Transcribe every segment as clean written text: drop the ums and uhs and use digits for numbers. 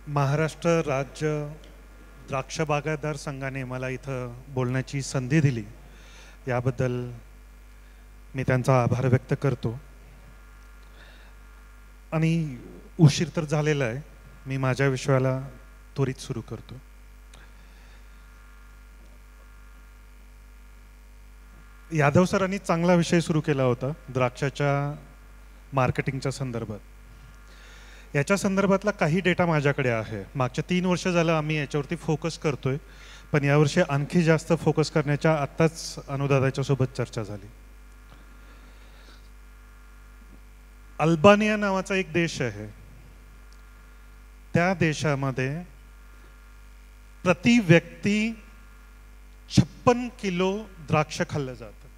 महाराष्ट्र राज्य द्राक्ष बागायतदार संघाने मला इथं बोलण्याची संधी दिली, याबद्दल मी त्यांचा आभार व्यक्त करतो. आणि उशीर तर झालेला आहे, मी माझ्या विषयाला त्वरित सुरू करतो. यादव सरांनी चांगला विषय सुरू केला होता द्राक्षाच्या मार्केटिंगच्या संदर्भात. याच्या संदर्भातला काही डेटा माझ्याकडे आहे. मागच्या 3 वर्ष झालं आम्ही याच्यावरती फोकस करतोय, पण यावर्षी आणखी जास्त फोकस करण्याच्या आत्ताच अनुदादाच्या सोबत चर्चा झाली. अल्बानिया नावाचा एक देश आहे. त्या देशामध्ये प्रति व्यक्ती 56 किलो द्राक्ष खाल्लं जातं.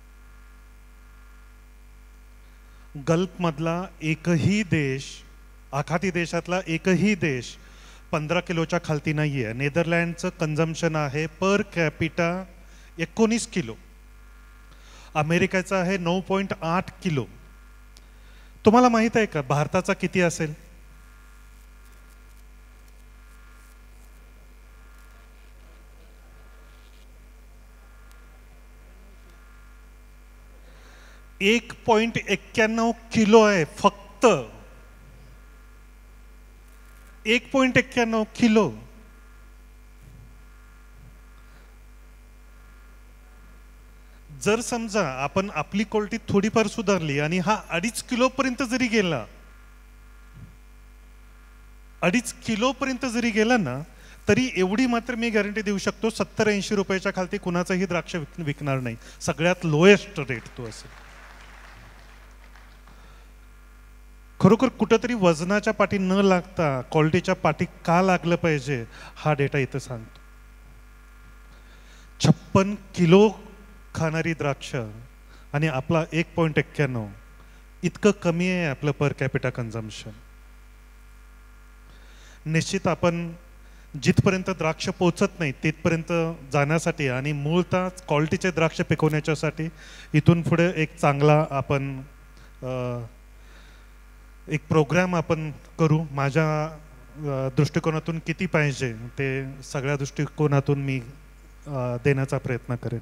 गल्फमधला एकही देश, आखाती देशातला एकही देश 15 किलोच्या खालती नाही आहे. नेदरलँडचं कन्झम्पशन आहे पर कॅपिटा 19 किलो. अमेरिकेचा आहे 9.8 किलो. तुम्हाला माहित आहे का भारताचा किती असेल? एक 1.91 किलो आहे फक्त. 1.91 किलो. जर समजा आपण आपली क्वालिटी थोडीफार सुधारली आणि हा 2.5 किलो पर्यंत जरी गेला, 2.5 किलो पर्यंत जरी गेला ना, तरी एवढी मात्र मी गॅरंटी देऊ शकतो 70-80 रुपयाच्या खालती कुणाचंही द्राक्ष विकणार नाही. सगळ्यात लोएस्ट रेट तो असेल. खरोखर कुठंतरी वजनाच्या पाठी न लागता क्वालिटीच्या पाठी का लागलं पाहिजे, हा डेटा इथं सांगतो. 56 किलो खाणारी द्राक्ष आणि आपला 1.91 इतकं कमी आहे आपलं पर कॅपिटा कन्झम्पशन. निश्चित आपण जिथपर्यंत द्राक्ष पोचत नाही तिथपर्यंत जाण्यासाठी आणि मूळतः क्वालिटीचे द्राक्ष पिकवण्याच्यासाठी इथून पुढे एक चांगला आपण एक प्रोग्राम आपण करू. माझ्या दृष्टिकोनातून किती पाहिजे ते सगळ्या दृष्टिकोनातून मी देण्याचा प्रयत्न करेन.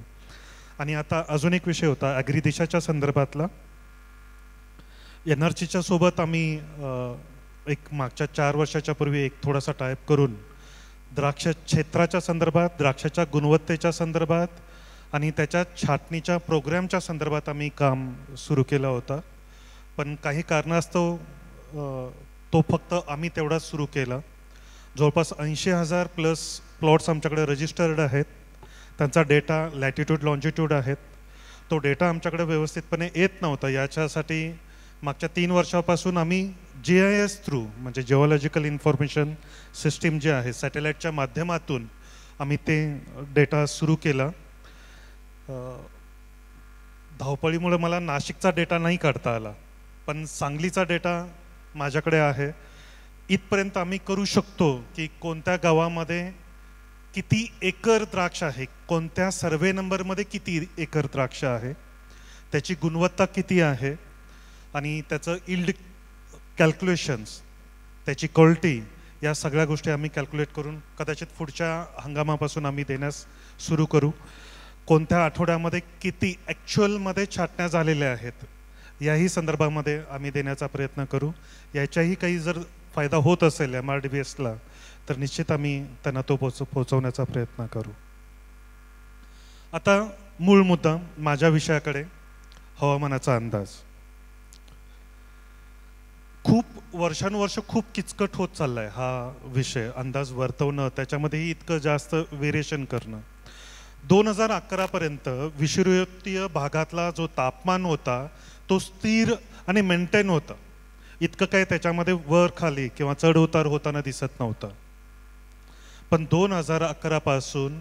आणि आता अजून एक विषय होता ॲग्रिदिशाच्या संदर्भातला. NRCच्या सोबत आम्ही एक मागच्या 4 वर्षाच्या पूर्वी एक थोडासा टाईप करून द्राक्ष क्षेत्राच्या संदर्भात, द्राक्षाच्या गुणवत्तेच्या संदर्भात आणि त्याच्या छाटणीच्या प्रोग्रामच्या संदर्भात आम्ही काम सुरू केलं होतं. पण काही कारणास्तव तो फक्त आम्ही तेवढाच सुरू केला. जवळपास 80,000 प्लस प्लॉट्स आमच्याकडे रजिस्टर्ड आहेत. त्यांचा डेटा लॅटिट्यूड लॉन्जिट्यूड आहेत. तो डेटा आमच्याकडे व्यवस्थितपणे येत नव्हता. याच्यासाठी मागच्या 3 वर्षापासून आम्ही GIS थ्रू म्हणजे जिओलॉजिकल इन्फॉर्मेशन सिस्टीम जे आहे सॅटेलाईटच्या माध्यमातून आम्ही ते डेटा सुरू केला. धावपळीमुळे मला नाशिकचा डेटा नाही काढता आला, पण सांगलीचा डेटा माझ्याकडे आहे. इथपर्यंत आम्ही करू शकतो की कोणत्या गावामध्ये किती एकर द्राक्ष आहे, कोणत्या सर्वे नंबरमध्ये किती एकर द्राक्ष आहे, त्याची गुणवत्ता किती आहे आणि त्याचं इल्ड कॅल्क्युलेशन्स, त्याची क्वालिटी, या सगळ्या गोष्टी आम्ही कॅल्क्युलेट करून कदाचित पुढच्या हंगामापासून आम्ही देण्यास सुरू करू. कोणत्या आठवड्यामध्ये किती ॲक्च्युअलमध्ये छाटण्या झालेल्या आहेत याही संदर्भामध्ये आम्ही देण्याचा प्रयत्न करू. याच्याही काही जर फायदा होत असेल MRDBSला तर निश्चित आम्ही त्यांना तो पोचवण्याचा प्रयत्न करू. आता मूळ मुद्दा माझ्या विषयाकडे, हवामानाचा अंदाज. खूप वर्षानुवर्ष खूप किचकट होत चाललाय हा विषय, अंदाज वर्तवणं, त्याच्यामध्येही इतकं जास्त व्हेरिएशन करणं. 2011 पर्यंत विषुववृत्तीय भागातला जो तापमान होता तो स्थिर आणि मेंटेन होता. इतकं काय त्याच्यामध्ये वर खाली किंवा चढ उतार होताना दिसत नव्हतं. पण 2011 पासून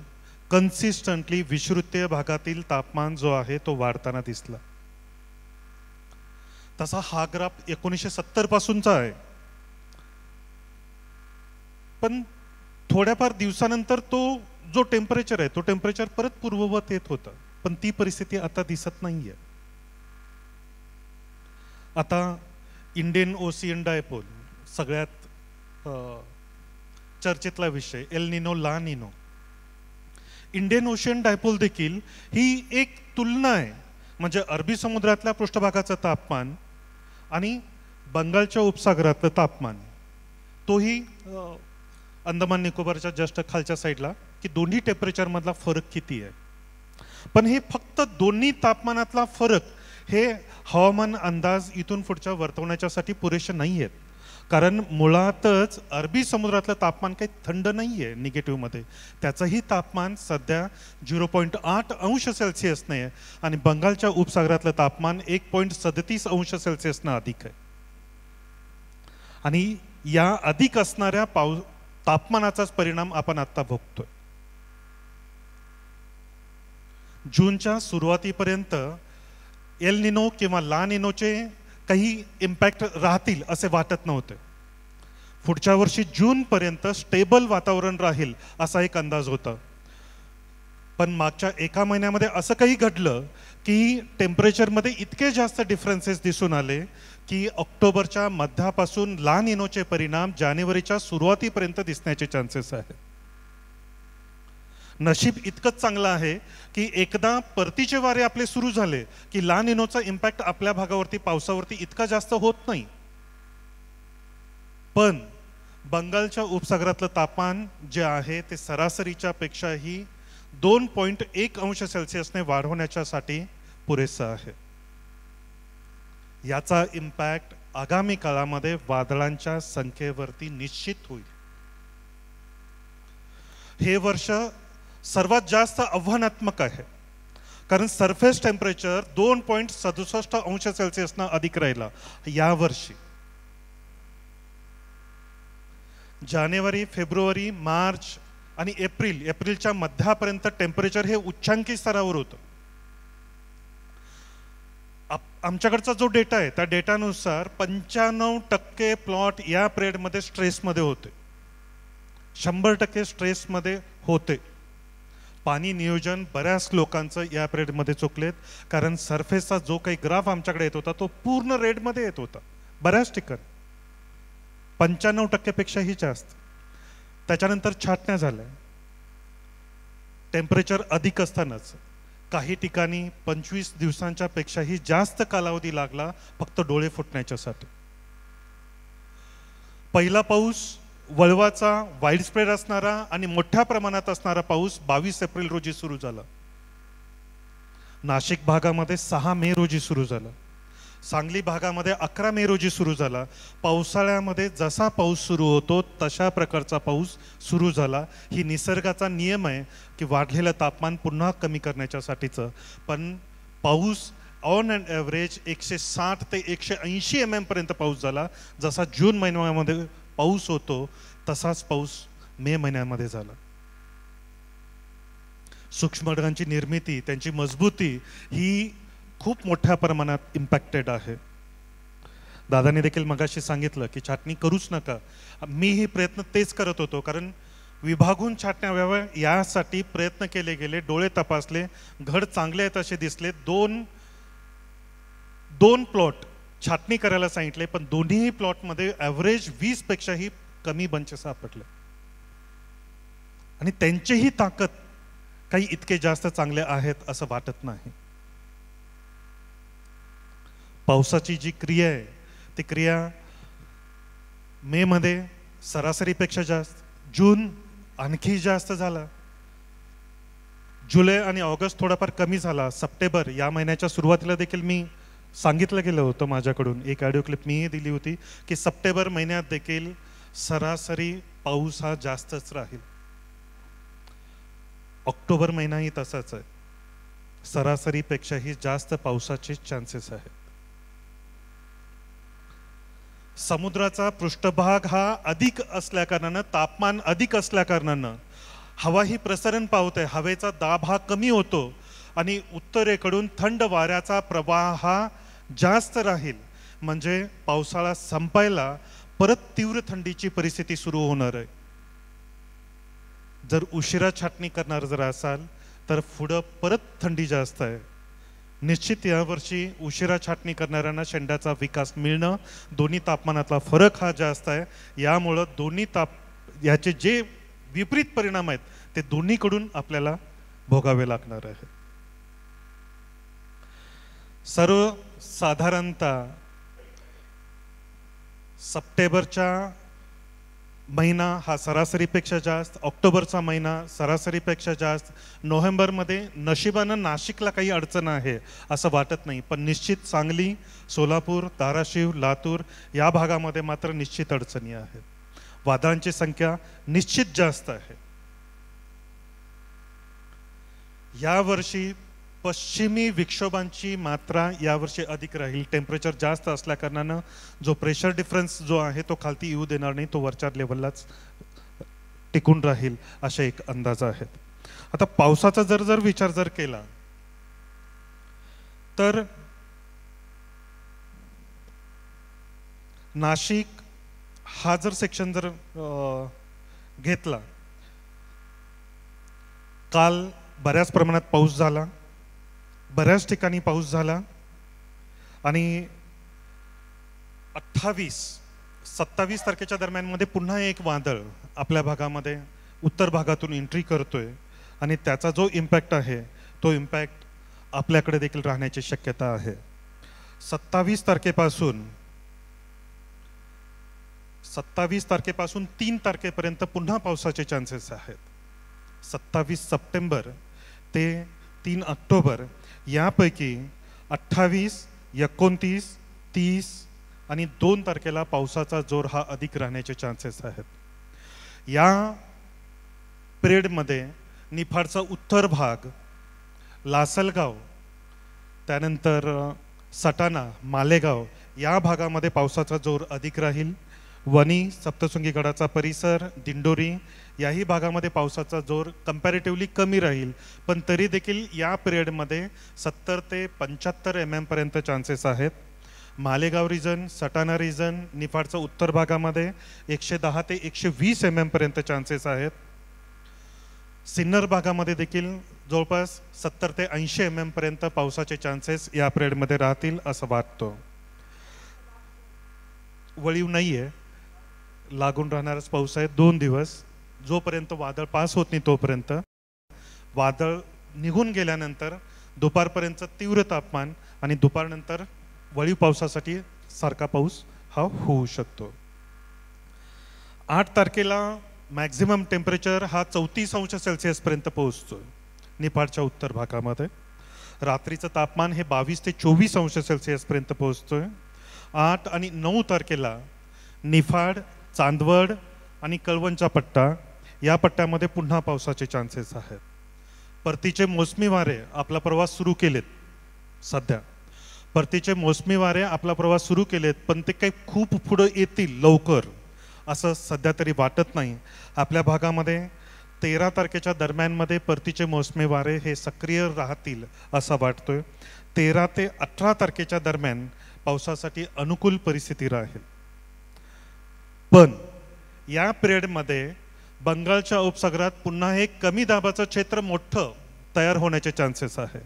कन्सिस्टंटली विषुववृत्तीय भागातील तापमान जो आहे तो वाढताना दिसला. तसा हा ग्राफ 1970 पासूनचा आहे. पण थोड्याफार दिवसानंतर तो जो टेम्परेचर आहे तो टेम्परेचर परत पूर्ववत येत होता. पण ती परिस्थिती आता दिसत नाहीये. आता इंडियन ओशियन डायपोल सगळ्यात चर्चेतला विषय एल निनो ला निनो. इंडियन ओशियन डायपोल देखील ही एक तुलना आहे. म्हणजे अरबी समुद्रातल्या पृष्ठभागाचं तापमान आणि बंगालच्या उपसागरातलं तापमान, तोही अंदमान निकोबारच्या जस्ट खालच्या साईडला, की दोन्ही टेम्परेचर मधला फरक किती आहे. पण हे फक्त दोन्ही तापमानातला फरक हे हवामान अंदाज इथून पुढच्या वर्तवण्याच्यासाठी पुरेसे नाही आहेत. कारण मुळातच अरबी समुद्रातलं तापमान काही थंड नाही आहे निगेटिव्हमध्ये. त्याचंही तापमान सध्या 0.8 अंश सेल्सिअसने आहे आणि बंगालच्या उपसागरातलं तापमान 1.37 अंश सेल्सिअसनं अधिक आहे. आणि या अधिक असणाऱ्या तापमानाचाच परिणाम आपण आता भोगतोय. जूनच्या सुरुवातीपर्यंत एल निनो किंवा ला निनोचे काही इम्पॅक्ट राहतील असे वाटत नव्हते. पुढच्या वर्षी जून पर्यंत स्टेबल वातावरण राहील असा एक अंदाज होता. पण मागच्या एका महिन्यामध्ये असं काही घडलं की टेम्परेचरमध्ये इतके जास्त डिफरन्सेस दिसून आले की ऑक्टोबरच्या मध्यापासून ला निनोचे परिणाम जानेवारीच्या सुरुवातीपर्यंत दिसण्याचे चान्सेस आहेत. नशीब इतकंच चांगलं आहे की एकदा परतीचे वारे आपले सुरू झाले की ला निनोचा इम्पॅक्ट आपल्या भागावरती पावसावरती इतका जास्त होत नाही. पण बंगालच्या उपसागरातलं तापमान जे आहे ते सरासरीच्या पेक्षाही 2.1 अंश सेल्सिअसने वाढवण्याच्यासाठी पुरेसं आहे. याचा इम्पॅक्ट आगामी काळामध्ये वादळांच्या संख्येवरती निश्चित होईल. हे वर्ष सर्वात जास्त आव्हानात्मक आहे कारण सरफेस टेम्परेचर 2.67 अंश सेल्सिअसनं अधिक राहिला यावर्षी. जानेवारी, फेब्रुवारी, मार्च आणि एप्रिलच्या मध्यापर्यंत टेम्परेचर हे उच्चांकी स्तरावर होतं. आमच्याकडचा जो डेटा आहे त्या डेटानुसार 95% प्लॉट या पिरियडमध्ये स्ट्रेसमध्ये होते, 100% स्ट्रेसमध्ये होते. पाणी नियोजन बऱ्याच लोकांचं या पिरियडमध्ये चुकलेत कारण सरफेसचा जो काही ग्राफ आमच्याकडे येत होता तो पूर्ण रेडमध्ये येत होता बऱ्याच ठिकाणी, 95% पेक्षाही जास्त. त्याच्यानंतर छाटण्या झाल्या. टेम्परेचर अधिक असतानाच काही ठिकाणी 25 दिवसांच्या पेक्षाही जास्त कालावधी लागला फक्त डोळे फुटण्याच्यासाठी. पहिला पाऊस वळवाचा, वाईड स्प्रेड असणारा आणि मोठ्या प्रमाणात असणारा पाऊस 22 एप्रिल रोजी सुरू झाला. नाशिक भागामध्ये 6 मे रोजी सुरू झाला. सांगली भागामध्ये 11 मे रोजी सुरू झाला. पावसाळ्यामध्ये जसा पाऊस सुरू होतो तशा प्रकारचा पाऊस सुरू झाला. ही निसर्गाचा नियम आहे की वाढलेलं तापमान पुन्हा कमी करण्याच्यासाठीचं. पण पाऊस ऑन अँड ॲव्हरेज 160 ते 180 mm पर्यंत पाऊस झाला. जसा जून महिन्यामध्ये पाऊस होतो तसाच पाऊस मे महिन्यामध्ये झाला. सूक्ष्म ढगांची निर्मिती, त्यांची मजबूती ही खूप मोठ्या प्रमाणात इम्पॅक्टेड आहे. दादाने देखील मगाशी सांगितलं की छाटणी करूच नका. मीही प्रयत्न तेच करत होतो कारण विभागून छाटण्या व्हाव्या यासाठी प्रयत्न केले गेले, डोळे तपासले, घड चांगले आहेत असे दिसले. दोन प्लॉट छाटणी करायला सांगितले पण दोन्ही प्लॉटमध्ये ॲव्हरेज 20 पेक्षाही कमी बंच सापडले आणि त्यांचीही ताकद काही इतके जास्त चांगले आहेत असं वाटत नाही. पावसाची जी क्रिया आहे ती क्रिया मे मध्ये सरासरीपेक्षा जास्त, जून आणखी जास्त झाला, जुलै आणि ऑगस्ट थोडाफार कमी झाला, सप्टेंबर या महिन्याच्या सुरुवातीला देखील मी सांगितलं गेलं होतं माझ्याकडून, एक ऑडिओ क्लिप मीही दिली होती की सप्टेंबर महिन्यात देखील सरासरी पाऊस हा जास्तच राहील. ऑक्टोबर महिनाही तसाच आहे, सरासरीपेक्षाही जास्त पावसाचे चान्सेस आहेत. समुद्राचा पृष्ठभाग हा अधिक असल्या कारणानं, तापमान अधिक असल्या कारणानं हवा ही प्रसरण पावते, हवेचा दाब हा कमी होतो आणि उत्तरेकडून थंड वाऱ्याचा प्रवाह हा जास्त राहील. म्हणजे पावसाळा संपायला परत तीव्र थंडीची परिस्थिती सुरू होणार आहे. जर उशिरा छाटणी करणार जर असाल तर पुढं परत थंडी जास्त आहे. निश्चित यावर्षी उशिरा छाटणी करणाऱ्यांना शेंड्याचा विकास मिळणं, दोन्ही तापमानातला फरक हा जास्त आहे. यामुळं दोन्ही याचे जे विपरीत परिणाम आहेत ते दोन्हीकडून आपल्याला भोगावे लागणार आहे. सर्वसाधारणतः सप्टेंबरचा महिना हा सरासरीपेक्षा जास्त, ऑक्टोबरचा महिना सरासरीपेक्षा जास्त, नोव्हेंबरमध्ये नशिबानं नाशिकला काही अडचण आहे असं वाटत नाही, पण निश्चित सांगली, सोलापूर, धाराशिव, लातूर या भागामध्ये मात्र निश्चित अडचणी आहेत. वादळांची संख्या निश्चित जास्त आहे. यावर्षी पश्चिमी विक्षोभांची मात्रा यावर्षी अधिक राहील. टेम्परेचर जास्त असल्या कारणानं जो प्रेशर डिफरन्स जो आहे तो खालती येऊ देणार नाही, तो वरच्या लेवललाच टिकून राहील असे एक अंदाज आहेत. आता पावसाचा जर विचार जर केला तर नाशिक हा जर सेक्शन जर घेतला, काल बऱ्याच प्रमाणात पाऊस झाला, बऱ्याच ठिकाणी पाऊस झाला आणि 28-27 तारखेच्या दरम्यानमध्ये पुन्हा एक वादळ आपल्या भागामध्ये उत्तर भागातून एंट्री करतोय आणि त्याचा जो इम्पॅक्ट आहे तो इम्पॅक्ट आपल्याकडे देखील राहण्याची शक्यता आहे. 27 तारखेपासून 3 तारखेपर्यंत पुन्हा पावसाचे चान्सेस आहेत. 27 सप्टेंबर ते 3 ऑक्टोबर यापैकी 28, 29, 30 आणि 2 तारखेला पावसाचा जोर हा अधिक राहण्याचे चान्सेस आहेत. या पिरियडमध्ये निफाडचा उत्तर भाग, लासलगाव, त्यानंतर सटाणा, मालेगाव या भागामध्ये पावसाचा जोर अधिक राहील. वणी, सप्तशृंगी गडाचा परिसर, दिंडोरी याही भागामध्ये पावसाचा जोर कंपॅरेटिव्हली कमी राहील, पण तरी देखील या पिरियडमध्ये 70 ते 75 mm पर्यंत चान्सेस आहेत. मालेगाव रिजन, सटाणा रिजन, निफाडचा उत्तर भागामध्ये 110 ते 120 mm पर्यंत चान्सेस आहेत. सिन्नर भागामध्ये देखील जवळपास 70 ते 80 mm पर्यंत पावसाचे चान्सेस या पिरियडमध्ये राहतील असं वाटतं. वळीव नाहीये, लागून राहणारच पाऊस आहे 2 दिवस. जोपर्यंत वादळ पास होत नाही तोपर्यंत, वादळ निघून गेल्यानंतर दुपारपर्यंत तीव्र तापमान आणि दुपारनंतर वळीव पावसासाठी सारखा पाऊस हा होऊ शकतो. 8 तारखेला मॅक्झिमम टेम्परेचर हा 34° पर्यंत पोहोचतो निफाडच्या उत्तर भागामध्ये. रात्रीचं तापमान हे 22 ते 24° पर्यंत पोहोचतोय. 8 आणि 9 तारखेला निफाड, चांदवड आणि कळवणचा पट्टा या पट्ट्यामध्ये पुन्हा पावसाचे चान्सेस आहेत. परतीचे मोसमी वारे आपला प्रवास सुरू केलेत. सध्या परतीचे मोसमी वारे आपला प्रवास सुरू केलेत, पण ते काही खूप पुढे येतील लवकर असं सध्या तरी वाटत नाही. आपल्या भागामध्ये 13 तारखेच्या दरम्यानमध्ये परतीचे मोसमी वारे हे सक्रिय राहतील असं वाटतोय. 13 ते 18 तारखेच्या दरम्यान पावसासाठी अनुकूल परिस्थिती राहील. पण या पिरियडमध्ये बंगालच्या उपसागरात पुन्हा एक कमी दाबाचं क्षेत्र मोठं तयार होण्याचे चान्सेस आहे.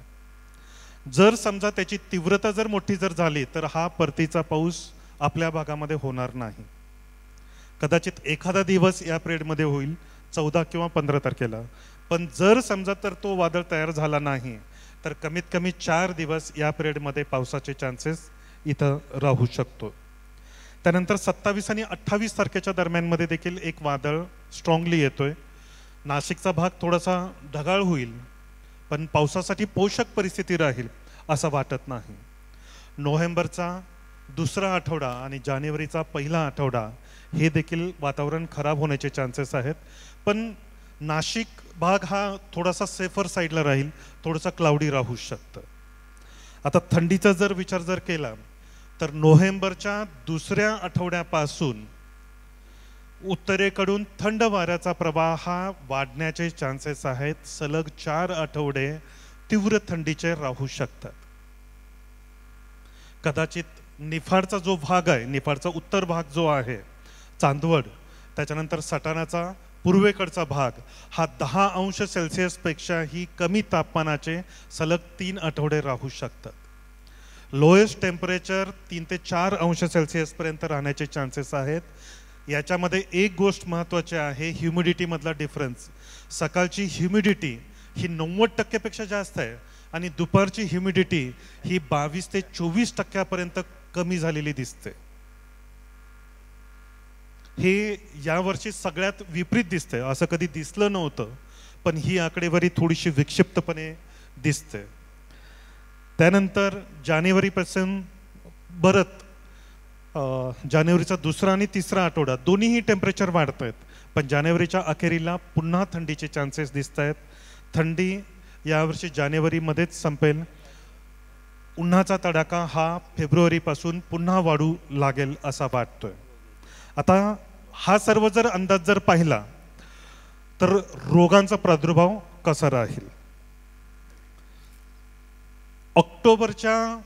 जर समजा त्याची तीव्रता जर मोठी जर झाली तर हा परतीचा पाऊस आपल्या भागामध्ये होणार नाही. कदाचित एखादा दिवस या पिरियडमध्ये होईल 14 किंवा 15 तारखेला. पण जर समजा तर तो वादळ तयार झाला नाही तर कमीत कमी 4 दिवस या पिरियडमध्ये पावसाचे चान्सेस इथं राहू शकतो. त्यानंतर 27 आणि 28 तारखेच्या दरम्यानमध्ये देखील एक वादळ स्ट्रॉंगली येतोय. नाशिकचा भाग थोडासा ढगाळ होईल, पण पावसासाठी पोषक परिस्थिती राहील असं वाटत नाही. नोव्हेंबरचा दुसरा आठवडा आणि जानेवारीचा पहिला आठवडा हे देखील वातावरण खराब होण्याचे चान्सेस आहेत. पण नाशिक भाग हा थोडासा सेफर साईडला राहील, थोडासा क्लाउडी राहू शकतं. आता थंडीचा जर विचार जर केला तर नोव्हेंबरच्या दुसऱ्या आठवड्यापासून उत्तरेकडून थंड वाऱ्याचा प्रवाह हा वाढण्याचे चान्सेस आहेत. सलग 4 आठवडे तीव्र थंडीचे राहू शकतात. कदाचित निफाडचा जो भाग आहे, निफाडचा उत्तर भाग जो आहे, चांदवड, त्याच्यानंतर सटाणाचा पूर्वेकडचा भाग हा 10° पेक्षाही कमी तापमानाचे सलग 3 आठवडे राहू शकतात. लोएस्ट टेम्परेचर 3 ते 4° पर्यंत राहण्याचे चान्सेस आहेत. याच्यामध्ये एक गोष्ट महत्त्वाची आहे, ह्युमिडिटीमधला डिफरन्स. सकाळची ह्युमिडिटी ही 90% पेक्षा जास्त आहे आणि दुपारची ह्युमिडिटी ही 22 ते 24% कमी झालेली दिसते. हे यावर्षी सगळ्यात विपरीत दिसतंय, असं कधी दिसलं नव्हतं, पण ही आकडेवारी थोडीशी विक्षिप्तपणे दिसते. त्यानंतर जानेवारीपासून परत जानेवारीचा दुसरा आणि तिसरा आठवडा दोन्हीही टेम्परेचर वाढत आहेत, पण जानेवारीच्या अखेरीला पुन्हा थंडीचे चान्सेस दिसत आहेत. थंडी यावर्षी जानेवारीमध्येच संपेल. उन्हाचा तडाखा हा फेब्रुवारीपासून पुन्हा वाढू लागेल असा वाटतोय. आता हा सर्व जर अंदाज जर पाहिला तर रोगांचा प्रादुर्भाव कसा राहील. ऑक्टोबरच्या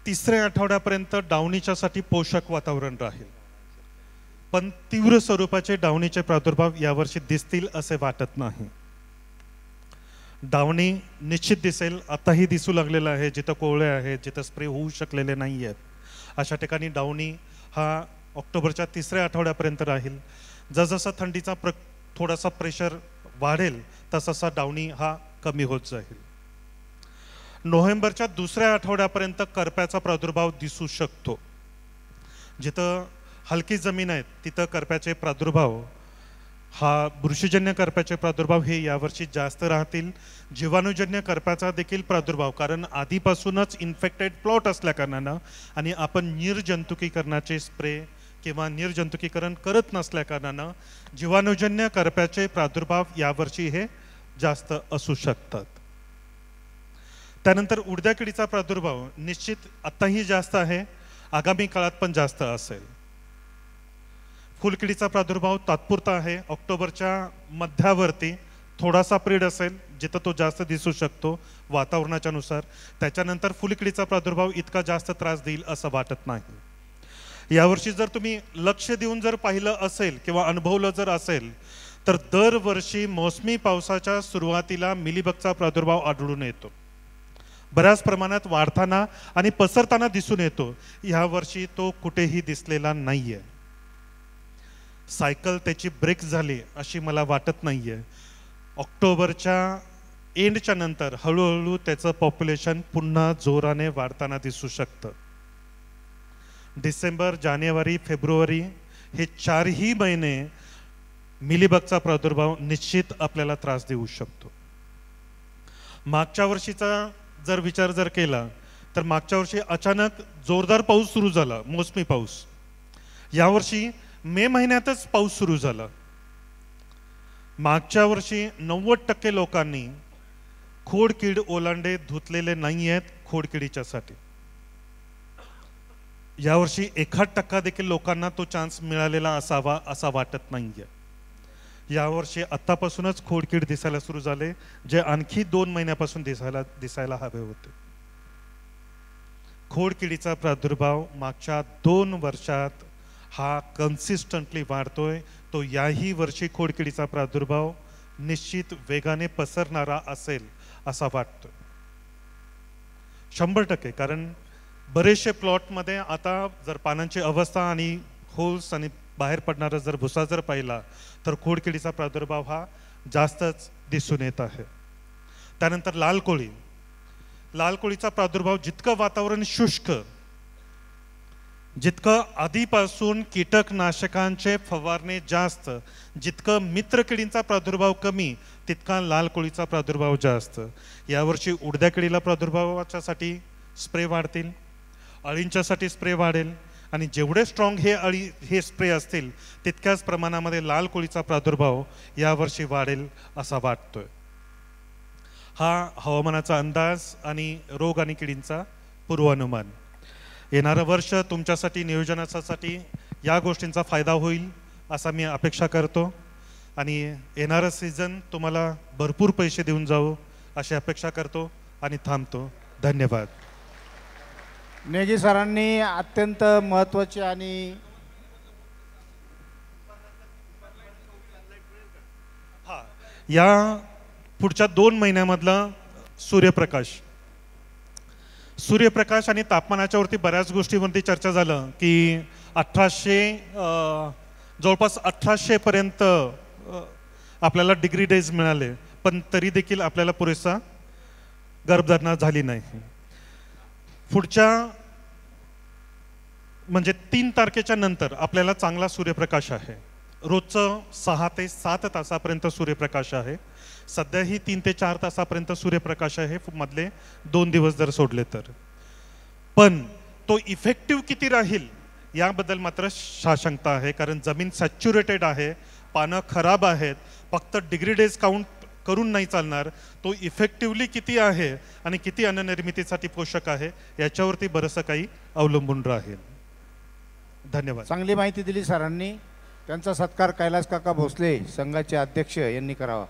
तिसऱ्या आठवड्यापर्यंत डावणीच्यासाठी पोषक वातावरण राहील, पण तीव्र स्वरूपाचे डावणीचे प्रादुर्भाव यावर्षी दिसतील असे वाटत नाही. डावणी निश्चित दिसेल, आताही दिसू लागलेलं आहे. जिथं कोवळे आहेत, जिथं स्प्रे होऊ शकलेले नाही आहेत, अशा ठिकाणी डावणी हा ऑक्टोबरच्या तिसऱ्या आठवड्यापर्यंत राहील. जसजसा थंडीचा थोडासा प्रेशर वाढेल तससा डावणी हा कमी होत जाईल. नोव्हेंबरच्या दुसऱ्या आठवड्यापर्यंत करप्याचा प्रादुर्भाव दिसू शकतो. जिथं हलकी जमीन आहे तिथं करप्याचे प्रादुर्भाव हा बुरशीजन्य करप्याचे प्रादुर्भाव हे यावर्षी जास्त राहतील. जीवाणूजन्य करप्याचा देखील प्रादुर्भाव, कारण आधीपासूनच इन्फेक्टेड प्लॉट असल्या कारणानं आणि आपण निर्जंतुकीकरणाचे स्प्रे किंवा निर्जंतुकीकरण करत नसल्या कारणानं जीवाणूजन्य करप्याचे प्रादुर्भाव यावर्षी हे जास्त असू शकतात. त्यानंतर उडद्या किडीचा प्रादुर्भाव निश्चित आत्ताही जास्त आहे, आगामी काळात पण जास्त असेल. फुलकिडीचा प्रादुर्भाव तात्पुरता आहे. ऑक्टोबरच्या मध्यावरती थोडासा पिरियड असेल जिथं तो जास्त दिसू शकतो वातावरणाच्या नुसार. त्याच्यानंतर फुलकिडीचा प्रादुर्भाव इतका जास्त त्रास देईल असं वाटत नाही. यावर्षी जर तुम्ही लक्ष देऊन जर पाहिलं असेल किंवा अनुभवलं जर असेल तर दरवर्षी मोसमी पावसाच्या सुरुवातीला मिलीबगचा प्रादुर्भाव आढळून येतो. बऱ्याच प्रमाणात वाढताना आणि पसरताना दिसून येतो. यावर्षी तो कुठेही दिसलेला नाहीये. सायकल त्याची ब्रेक झाली अशी मला वाटत नाहीये. ऑक्टोबरच्या एंडच्या नंतर हळूहळू त्याचं पॉप्युलेशन पुन्हा जोराने वाढताना दिसू शकतं. डिसेंबर, जानेवारी, फेब्रुवारी हे 4ही महिने मिलीबगचा प्रादुर्भाव निश्चित आपल्याला त्रास देऊ शकतो. मागच्या वर्षीचा जर विचार जर केला तर मागच्या वर्षी अचानक जोरदार पाऊस सुरू झाला, मोसमी पाऊस. यावर्षी मे महिन्यातच पाऊस सुरू झाला. मागच्या वर्षी 90% लोकांनी खोडकीड ओलांडे धुतलेले नाही आहेत खोडकिडीच्यासाठी. यावर्षी 1% देखील लोकांना तो चान्स मिळालेला असावा असा वाटत नाहीये. यावर्षी आत्तापासूनच खोडकीड दिसायला सुरू झाले, जे आणखी 2 महिन्यापासून दिसायला हवे होते. खोडकिडीचा प्रादुर्भाव मागच्या 2 वर्षात हा कन्सिस्टंटली वाढतोय. तो याही वर्षी खोडकिडीचा प्रादुर्भाव निश्चित वेगाने पसरणारा असेल असा वाटतोय 100%. कारण बरेचसे प्लॉटमध्ये आता जर पानांची अवस्था आणि होल्स आणि बाहेर पडणारा जर भुसा जर पाहिला तर खोडकिडीचा प्रादुर्भाव हा जास्तच दिसून येत आहे. त्यानंतर लाल कोळी. लाल कोळीचा प्रादुर्भाव जितकं वातावरण शुष्क, जितकं आधीपासून कीटकनाशकांचे फवारणे जास्त, जितकं मित्रकिडींचा प्रादुर्भाव कमी, तितका लाल कोळीचा प्रादुर्भाव जास्त. यावर्षी उडद्या किडीला प्रादुर्भावाच्यासाठी स्प्रे वाढतील, अळींच्यासाठी स्प्रे वाढेल आणि जेवढे स्ट्रॉंग हे स्प्रे असतील तितक्याच प्रमाणामध्ये लाल कोळीचा प्रादुर्भाव यावर्षी वाढेल असा वाटतोय. हा हवामानाचा अंदाज आणि रोग आणि किडींचा पूर्वानुमान. येणारं वर्ष तुमच्यासाठी नियोजनासाठी या गोष्टींचा फायदा होईल असा मी अपेक्षा करतो आणि येणारं सीझन तुम्हाला भरपूर पैसे देऊन जाऊ अशी अपेक्षा करतो आणि थांबतो. धन्यवाद. नेगी सरांनी अत्यंत महत्त्वाची आणि या पुढच्या 2 महिन्यामधला सूर्यप्रकाश आणि तापमानाच्या वरती बऱ्याच गोष्टीवरती चर्चा झालं की जवळपास 1800 पर्यंत आपल्याला डिग्री डेज मिळाले, पण तरी देखील आपल्याला पुरेसा गर्भधारणा झाली नाही. पुढच्या म्हणजे 3 तारखेच्या नंतर आपल्याला चांगला सूर्यप्रकाश आहे. रोजचं 6 ते 7 तासापर्यंत सूर्यप्रकाश आहे. सध्याही 3 ते 4 तासापर्यंत सूर्यप्रकाश आहे मधले 2 दिवस जर सोडले तर. पण तो इफेक्टिव्ह किती राहील याबद्दल मात्र साशंकता आहे, कारण जमीन सॅच्युरेटेड आहे, पानं खराब आहेत. फक्त डिग्री डेज काउंट करून नाही चालणार, तो इफेक्टिव्हली किती आहे आणि किती अन्ननिर्मितीसाठी पोषक आहे याच्यावरती बरंचसं काही अवलंबून राहील. धन्यवाद. चांगली माहिती दिली सरांनी. त्यांचा सत्कार कैलास काका भोसले संघाचे अध्यक्ष यांनी करावा.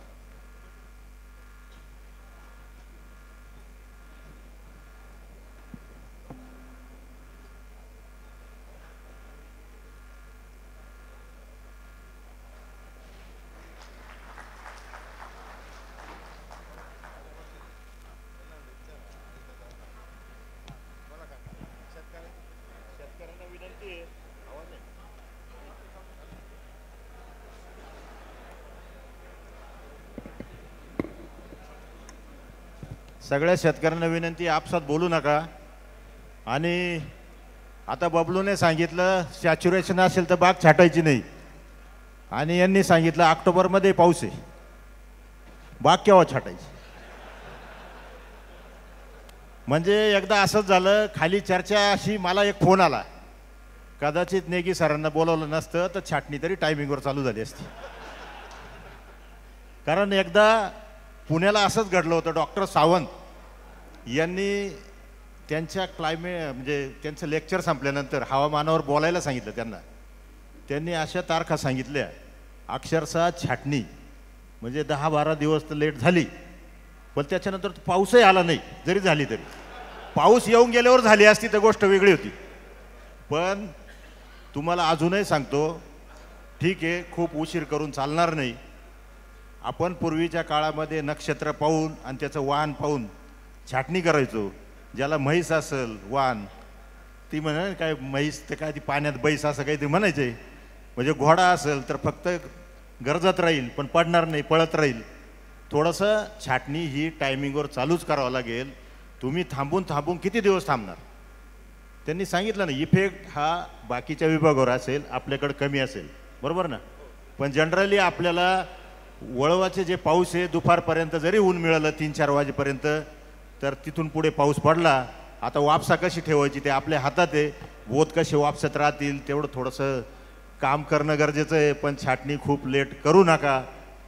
सगळ्या शेतकऱ्यांना विनंती, आपसात बोलू नका. आणि आता बबलूने सांगितलं सॅच्युरेशन असेल तर बाग छाटायची नाही, आणि यांनी सांगितलं ऑक्टोबरमध्ये पाऊस आहे, बाग केव्हा छाटायची. म्हणजे एकदा असंच झालं, खाली चर्चा अशी, मला एक फोन आला, कदाचित नेगी सरांना बोलावलं नसतं तर छाटणी तरी टायमिंगवर चालू झाली असती. कारण एकदा पुण्याला असंच घडलं होतं. डॉक्टर सावंत यांनी त्यांच्या म्हणजे त्यांचं लेक्चर संपल्यानंतर हवामानावर बोलायला सांगितलं त्यांना. त्यांनी अशा तारखा सांगितल्या, अक्षरशः छाटणी म्हणजे 10-12 दिवस तर लेट झाली, पण त्याच्यानंतर पाऊसही आला नाही. जरी झाली तरी पाऊस येऊन गेल्यावर झाली असती तर गोष्ट वेगळी होती. पण तुम्हाला अजूनही सांगतो, ठीक आहे, खूप उशीर करून चालणार नाही. आपण पूर्वीच्या काळामध्ये नक्षत्र पाहून आणि त्याचं वाहन पाहून छाटणी करायचो. ज्याला म्हैस असेल वाहन, ती म्हणे काय म्हैस तर काय ती पाण्यात बैस असं काहीतरी म्हणायचे. म्हणजे घोडा असेल तर फक्त गरजत राहील पण पडणार नाही, पळत राहील. थोडंसं छाटणी ही टायमिंगवर चालूच करावं लागेल. तुम्ही थांबून किती दिवस थांबणार. त्यांनी सांगितलं ना, इफेक्ट हा बाकीच्या विभागावर असेल, आपल्याकडे कमी असेल, बरोबर ना. पण जनरली आपल्याला वळवाचे जे पाऊस आहे दुपारपर्यंत जरी ऊन मिळालं 3-4 वाजेपर्यंत, तर तिथून पुढे पाऊस पडला. आता वापसा कशी ठेवायची ते आपल्या हातात आहे. बोध कसे वापसत राहतील तेवढं थोडंसं काम करणं गरजेचं आहे. पण छाटणी खूप लेट करू नका.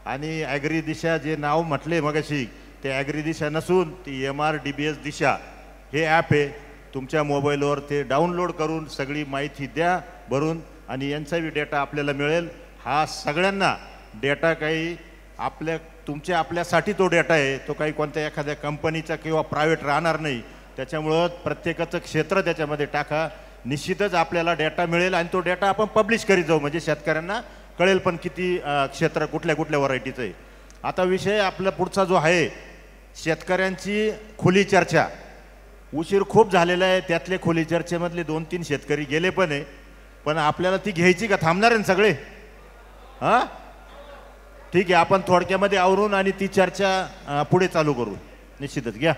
आणि ॲग्री दिशा जे नाव म्हटले मगाशी, ते ॲग्री दिशा नसून ती MRDBS दिशा हे ॲप आहे. तुमच्या मोबाईलवर ते डाउनलोड करून सगळी माहिती द्या भरून, आणि यांचाही डेटा आपल्याला मिळेल. हा सगळ्यांना डेटा काही आपल्यासाठी तो डेटा आहे, तो काही कोणत्या एखाद्या कंपनीचा किंवा प्रायव्हेट राहणार नाही. त्याच्यामुळं प्रत्येकाचं क्षेत्र त्याच्यामध्ये टाका, निश्चितच आपल्याला डेटा मिळेल. आणि तो डेटा आपण पब्लिश करीत जाऊ, म्हणजे शेतकऱ्यांना कळेल पण किती क्षेत्र कुठल्या कुठल्या व्हरायटीचं आहे. आता विषय आपला पुढचा जो आहे, शेतकऱ्यांची खुली चर्चा. उशीर खूप झालेला आहे. त्यातले खुली चर्चेमधले 2-3 शेतकरी गेले पण आहे. पण आपल्याला ती घ्यायची का, थांबणार आहे सगळे? हां, ठीक आहे, आपण थोडक्यामध्ये आवरून आणि ती चर्चा पुढे चालू करू. निश्चितच घ्या.